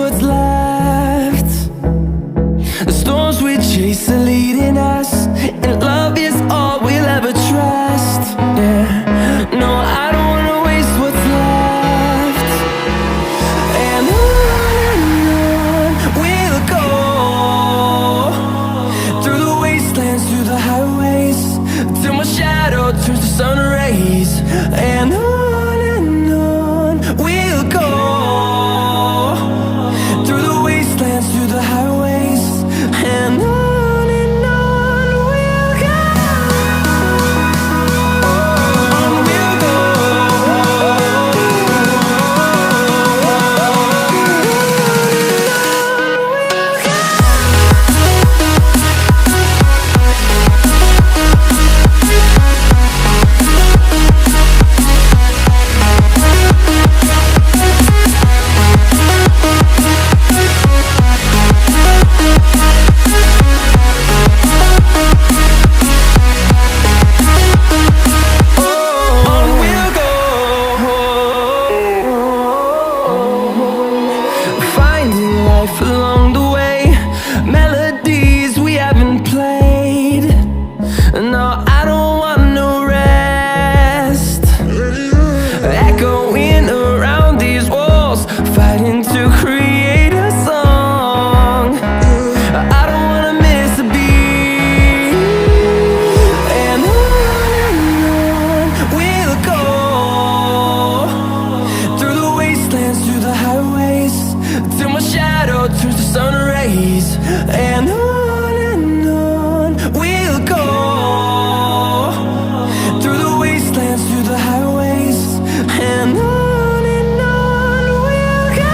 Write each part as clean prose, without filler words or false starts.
what's left. The storms we chase are leading us, and love is all we'll ever trust. Yeah, no, I don't wanna waste what's left. And on we'll go, through the wastelands, through the highways, till my shadow turns to sun rays. And on we'll go, through the wastelands, through the highways, and on we'll go. On we'll go. Along the way, melodies we haven't played. No, I don't want no rest. Echoing around these walls, fighting to create a song. I don't wanna miss a beat. And on we'll go, through the wastelands, through the highways, till my shadow turns to sun rays. And on we'll go, through the wastelands, through the highways, and on we'll go.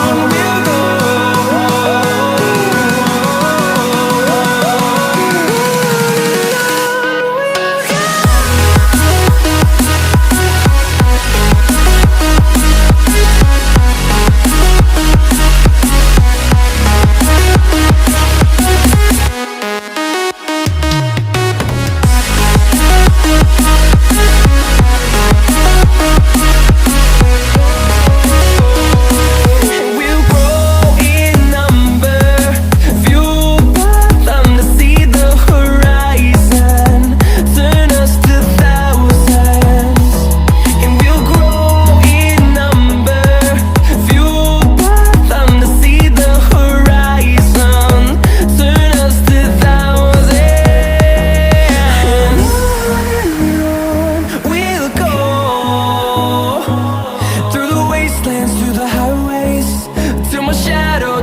On we'll go. Through the wastelands, through the highways, till my shadow